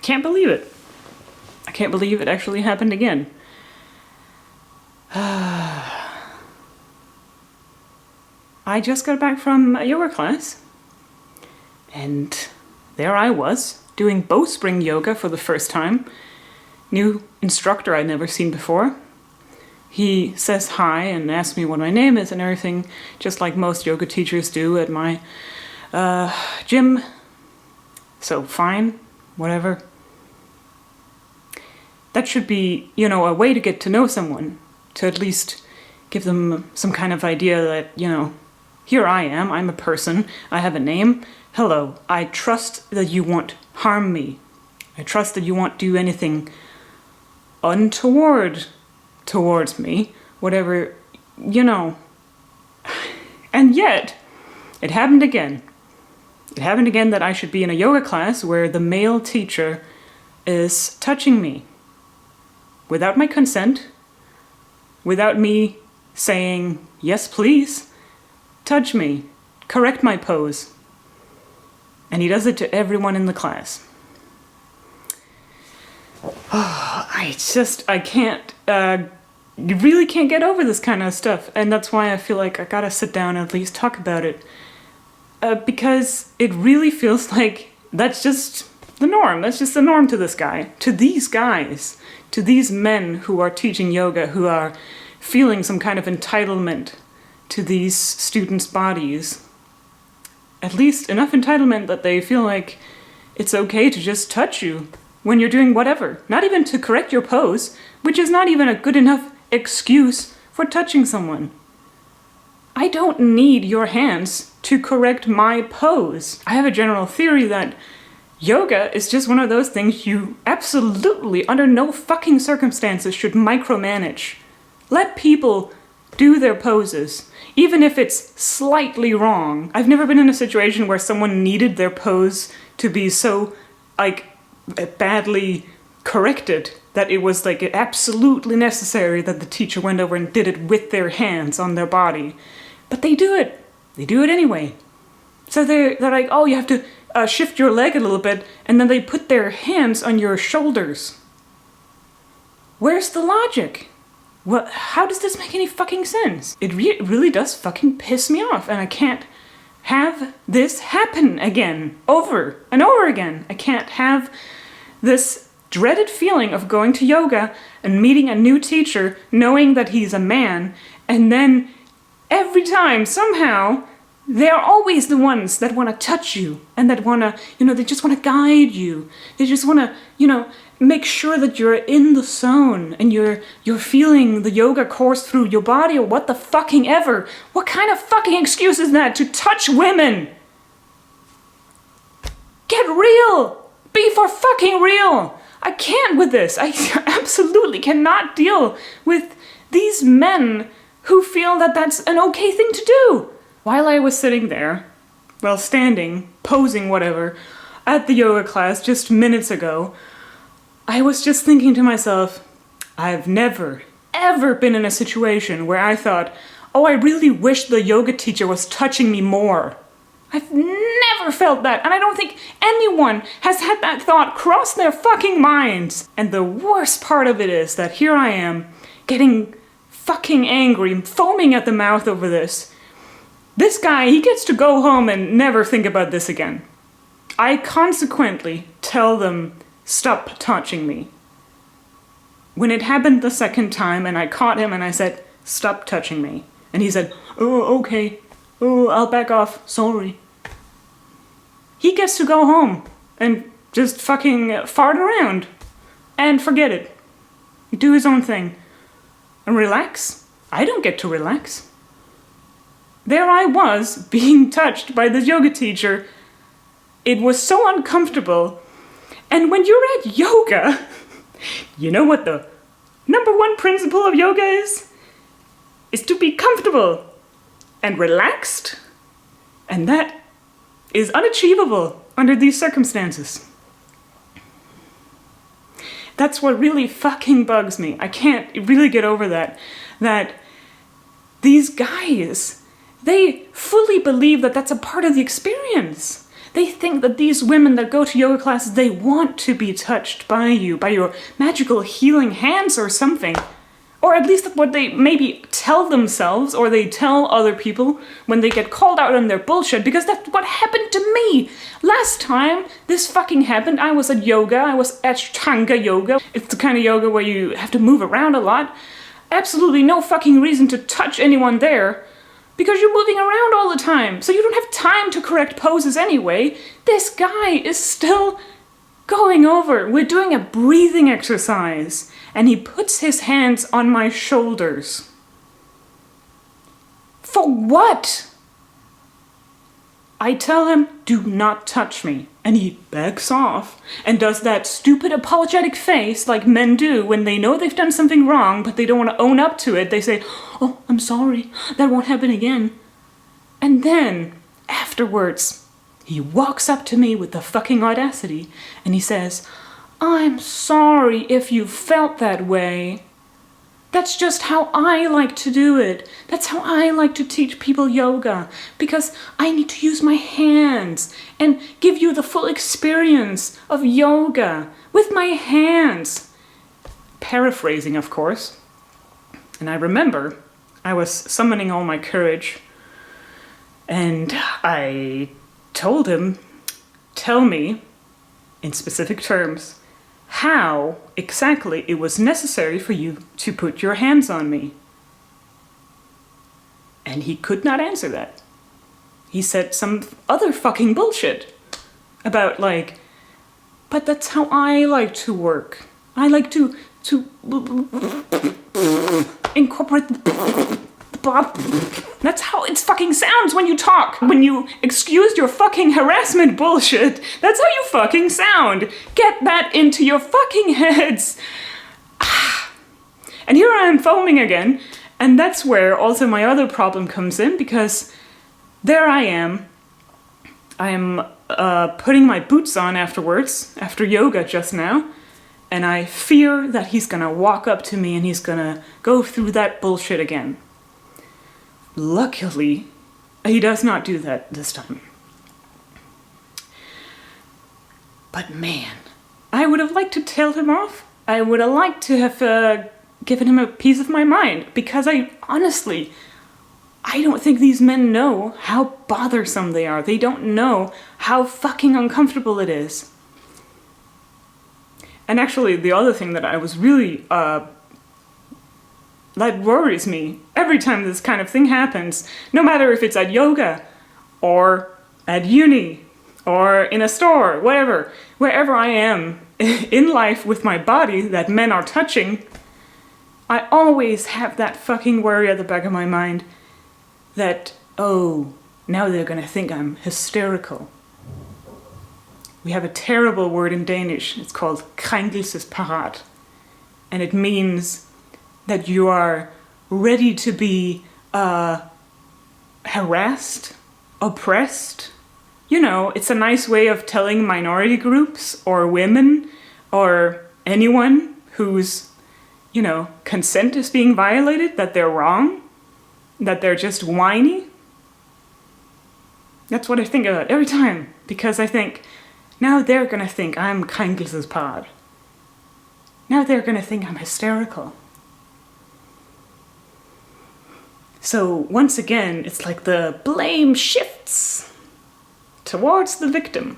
can't believe it. I can't believe it actually happened again. I just got back from a yoga class, and there I was, doing bowstring yoga for the first time. New instructor I'd never seen before. He says hi and asks me what my name is and everything, just like most yoga teachers do at my gym. So fine, whatever. That should be, you know, a way to get to know someone, to at least give them some kind of idea that, you know, here I am, I'm a person, I have a name. Hello, I trust that you won't harm me. I trust that you won't do anything untoward towards me, whatever, you know. And yet, it happened again. It happened again that I should be in a yoga class where the male teacher is touching me. Without my consent, without me saying, yes please, touch me, correct my pose. And he does it to everyone in the class. Oh, I can't, you really can't get over this kind of stuff. And that's why I feel like I gotta sit down and at least talk about it. Because it really feels like that's just the norm. That's just the norm to this guy, to these guys, to these men who are teaching yoga, who are feeling some kind of entitlement to these students' bodies. At least enough entitlement that they feel like it's okay to just touch you when you're doing whatever. Not even to correct your pose, which is not even a good enough excuse for touching someone. I don't need your hands to correct my pose. I have a general theory that yoga is just one of those things you absolutely, under no fucking circumstances, should micromanage. Let people do their poses, even if it's slightly wrong. I've never been in a situation where someone needed their pose to be so, like, badly corrected that it was, like, absolutely necessary that the teacher went over and did it with their hands on their body. But they do it. They do it anyway. So they're like, oh, you have to shift your leg a little bit, and then they put their hands on your shoulders. Where's the logic? Well, how does this make any fucking sense? It really does fucking piss me off, and I can't have this happen again, over and over again. I can't have this dreaded feeling of going to yoga and meeting a new teacher, knowing that he's a man, and then every time, somehow, they're always the ones that want to touch you, and that want to, you know, they just want to guide you. They just want to, you know, make sure that you're in the zone and you're feeling the yoga course through your body, or what the fucking ever. What kind of fucking excuse is that to touch women? Get real! Be for fucking real! I can't with this. I absolutely cannot deal with these men who feel that that's an okay thing to do. While I was sitting there, well, standing, posing, whatever, at the yoga class just minutes ago, I was just thinking to myself, I've never, ever been in a situation where I thought, oh, I really wish the yoga teacher was touching me more. I've never felt that, and I don't think anyone has had that thought cross their fucking minds. And the worst part of it is that here I am, getting fucking angry, foaming at the mouth over this. This guy, he gets to go home and never think about this again. I consequently tell them, stop touching me. When it happened the second time and I caught him and I said, stop touching me. And he said, oh, okay. Oh, I'll back off. Sorry. He gets to go home and just fucking fart around and forget it. Do his own thing. And relax. I don't get to relax. There I was, being touched by this yoga teacher. It was so uncomfortable. And when you're at yoga, you know what the number one principle of yoga is? Is to be comfortable and relaxed. And that is unachievable under these circumstances. That's what really fucking bugs me. I can't really get over that. That these guys, they fully believe that that's a part of the experience. They think that these women that go to yoga classes, they want to be touched by you, by your magical healing hands or something. Or at least what they maybe tell themselves, or they tell other people when they get called out on their bullshit, because that's what happened to me. Last time this fucking happened, I was at yoga, I was at Ashtanga yoga. It's the kind of yoga where you have to move around a lot. Absolutely no fucking reason to touch anyone there, because you're moving around all the time, so you don't have time to correct poses anyway. This guy is still going over. We're doing a breathing exercise, and he puts his hands on my shoulders. For what? I tell him, do not touch me. And he backs off and does that stupid apologetic face like men do when they know they've done something wrong, but they don't want to own up to it. They say, oh, I'm sorry, that won't happen again. And then, afterwards, he walks up to me with the fucking audacity and he says, I'm sorry if you felt that way. That's just how I like to do it. That's how I like to teach people yoga, because I need to use my hands and give you the full experience of yoga with my hands. Paraphrasing, of course. And I remember I was summoning all my courage and I told him, tell me in specific terms how exactly it was necessary for you to put your hands on me. And he could not answer that. He said some other fucking bullshit about like, but that's how I like to work. I like to incorporate the that's how it fucking sounds when you talk. When you excuse your fucking harassment bullshit, that's how you fucking sound. Get that into your fucking heads. And here I am foaming again, and that's where also my other problem comes in, because there I am putting my boots on afterwards, after yoga just now, and I fear that he's gonna walk up to me and he's gonna go through that bullshit again. Luckily, he does not do that this time. But man, I would have liked to tell him off. I would have liked to have given him a piece of my mind, because I don't think these men know how bothersome they are. They don't know how fucking uncomfortable it is. And actually, the other thing that I was really that worries me every time this kind of thing happens, no matter if it's at yoga or at uni or in a store, whatever, wherever I am in life with my body that men are touching, I always have that fucking worry at the back of my mind that, oh, now they're gonna think I'm hysterical. We have a terrible word in Danish. It's called krænkelsesparat. And it means that you are ready to be harassed, oppressed. You know, it's a nice way of telling minority groups or women or anyone whose, you know, consent is being violated, that they're wrong, that they're just whiny. That's what I think about every time, because I think, now they're gonna think I'm krænkelsesparat. Now they're gonna think I'm hysterical. So once again, it's like the blame shifts towards the victim.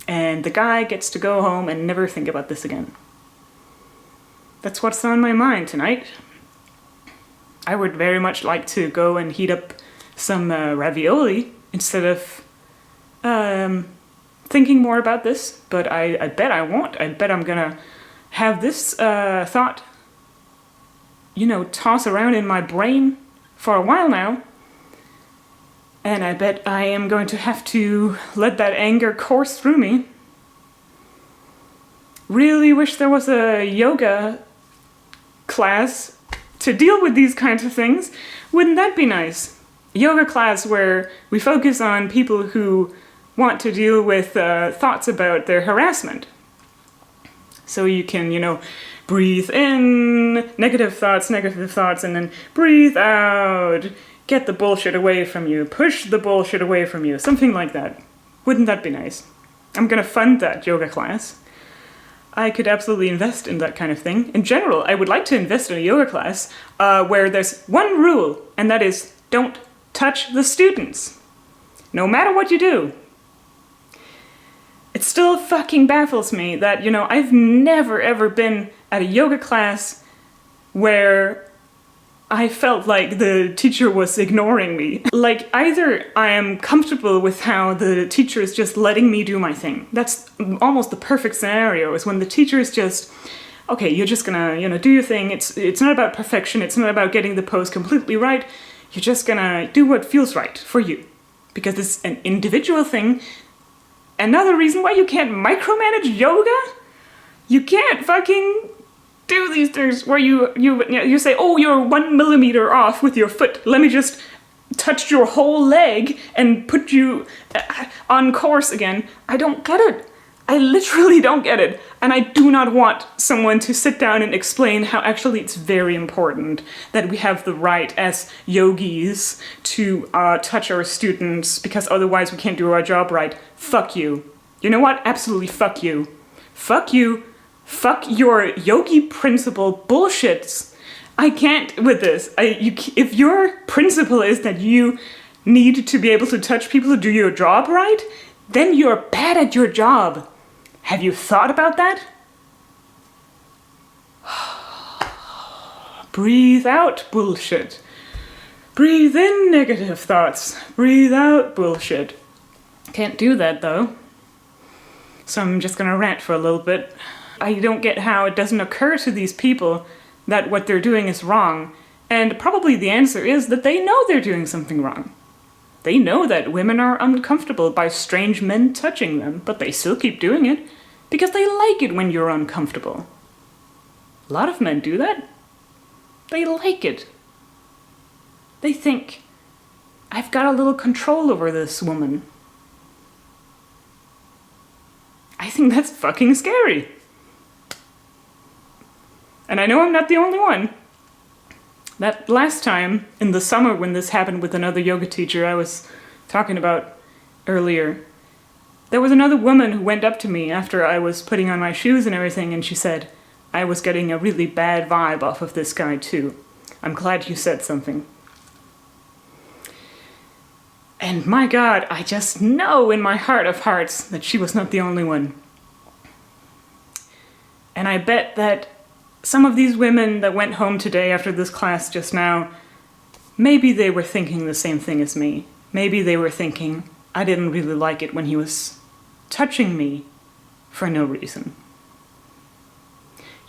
And the guy gets to go home and never think about this again. That's what's on my mind tonight. I would very much like to go and heat up some ravioli instead of thinking more about this, but I bet I won't. I bet I'm gonna have this thought, you know, toss around in my brain for a while now, and I bet I am going to have to let that anger course through me. Really wish there was a yoga class to deal with these kinds of things. Wouldn't that be nice? A yoga class where we focus on people who want to deal with thoughts about their harassment. So you can, you know, breathe in, negative thoughts, and then breathe out. Get the bullshit away from you. Push the bullshit away from you. Something like that. Wouldn't that be nice? I'm gonna fund that yoga class. I could absolutely invest in that kind of thing. In general, I would like to invest in a yoga class where there's one rule, and that is don't touch the students. No matter what you do. It still fucking baffles me that, I've never ever been at a yoga class where I felt like the teacher was ignoring me. Like, either I am comfortable with how the teacher is just letting me do my thing. That's almost the perfect scenario, is when the teacher is just, okay, you're just gonna, do your thing. It's not about perfection. It's not about getting the pose completely right. You're just gonna do what feels right for you. Because it's an individual thing. Another reason why you can't micromanage yoga? You can't fucking do these things where you say, oh, you're 1 millimeter off with your foot. Let me just touch your whole leg and put you on course again. I don't get it. I literally don't get it. And I do not want someone to sit down and explain how actually it's very important that we have the right as yogis to touch our students, because otherwise we can't do our job right. Fuck you. You know what? Absolutely fuck you. Fuck you. Fuck your yogi principle bullshits. I can't with this. If your principle is that you need to be able to touch people to do your job right, then you're bad at your job. Have you thought about that? Breathe out bullshit. Breathe in negative thoughts. Breathe out bullshit. Can't do that though. So I'm just gonna rant for a little bit. I don't get how it doesn't occur to these people that what they're doing is wrong. And probably the answer is that they know they're doing something wrong. They know that women are uncomfortable by strange men touching them, but they still keep doing it because they like it when you're uncomfortable. A lot of men do that. They like it. They think, I've got a little control over this woman. I think that's fucking scary. And I know I'm not the only one. That last time, in the summer when this happened with another yoga teacher I was talking about earlier, there was another woman who went up to me after I was putting on my shoes and everything, and she said, I was getting a really bad vibe off of this guy too. I'm glad you said something. And my God, I just know in my heart of hearts that she was not the only one. And I bet that some of these women that went home today after this class just now, maybe they were thinking the same thing as me. Maybe they were thinking, I didn't really like it when he was touching me for no reason.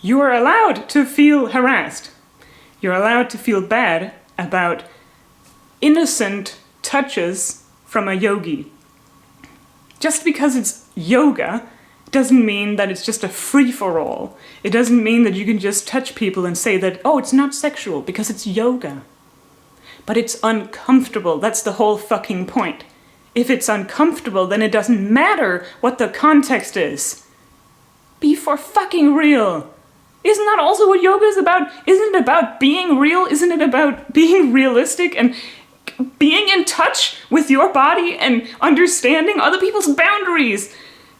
You are allowed to feel harassed. You're allowed to feel bad about innocent touches from a yogi. Just because it's yoga doesn't mean that it's just a free-for-all. It doesn't mean that you can just touch people and say that, oh, it's not sexual because it's yoga. But it's uncomfortable. That's the whole fucking point. If it's uncomfortable, then it doesn't matter what the context is. Be for fucking real. Isn't that also what yoga is about? Isn't it about being real? Isn't it about being realistic and being in touch with your body and understanding other people's boundaries?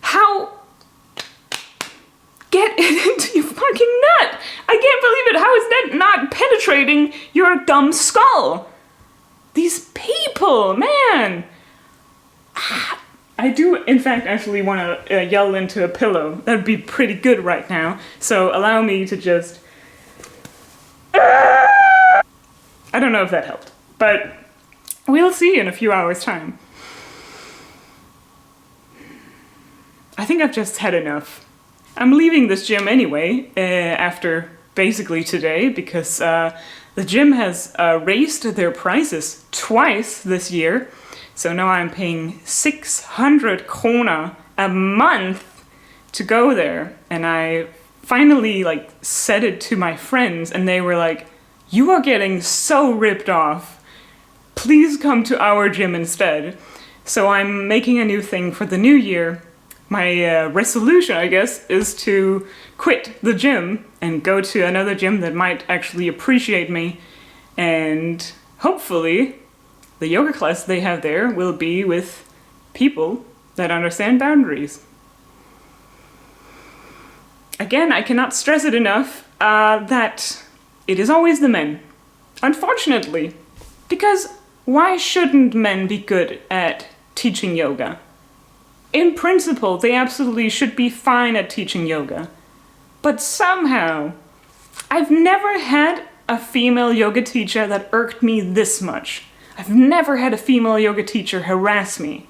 How... Get it into your fucking nut! I can't believe it! How is that not penetrating your dumb skull? These people, man! I do, in fact, actually want to yell into a pillow. That would be pretty good right now. So allow me to just... I don't know if that helped, but we'll see in a few hours' time. I think I've just had enough. I'm leaving this gym anyway, after basically today, because the gym has raised their prices twice this year. So now I'm paying 600 krona a month to go there. And I finally said it to my friends, and they were like, you are getting so ripped off. Please come to our gym instead. So I'm making a new thing for the new year. My resolution, I guess, is to quit the gym and go to another gym that might actually appreciate me. And hopefully, the yoga class they have there will be with people that understand boundaries. Again, I cannot stress it enough that it is always the men. Unfortunately. Because why shouldn't men be good at teaching yoga? In principle, they absolutely should be fine at teaching yoga. But somehow, I've never had a female yoga teacher that irked me this much. I've never had a female yoga teacher harass me.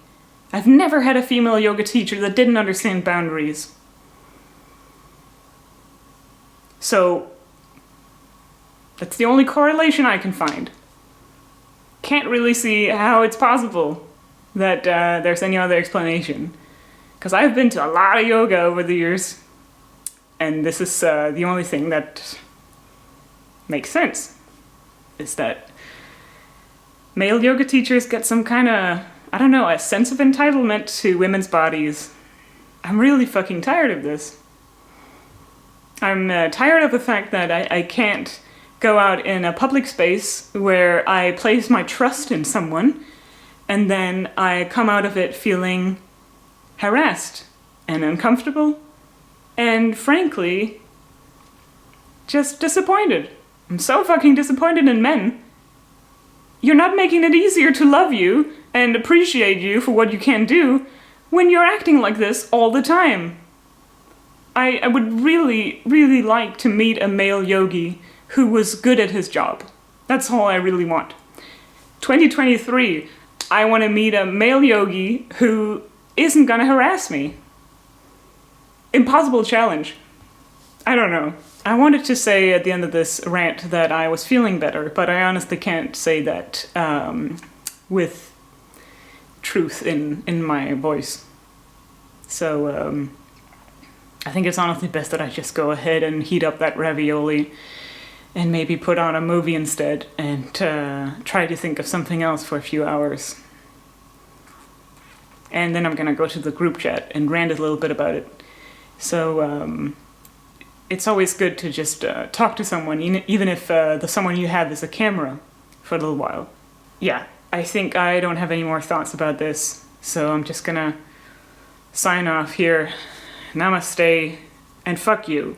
I've never had a female yoga teacher that didn't understand boundaries. So, that's the only correlation I can find. Can't really see how it's possible that there's any other explanation. Because I've been to a lot of yoga over the years, and this is the only thing that makes sense. Is that male yoga teachers get some kind of, I don't know, a sense of entitlement to women's bodies. I'm really fucking tired of this. I'm tired of the fact that I can't go out in a public space where I place my trust in someone and then I come out of it feeling harassed and uncomfortable and frankly just disappointed. I'm so fucking disappointed in men. You're not making it easier to love you and appreciate you for what you can do when you're acting like this all the time. I would really, really like to meet a male yogi who was good at his job. That's all I really want. 2023, I want to meet a male yogi who isn't gonna harass me. Impossible challenge. I don't know. I wanted to say at the end of this rant that I was feeling better, but I honestly can't say that with truth in my voice. So, I think it's honestly best that I just go ahead and heat up that ravioli and maybe put on a movie instead and try to think of something else for a few hours. And then I'm gonna go to the group chat and rant a little bit about it. So it's always good to just talk to someone, even if the someone you have is a camera for a little while. Yeah, I think I don't have any more thoughts about this, so I'm just gonna sign off here. Namaste, and fuck you.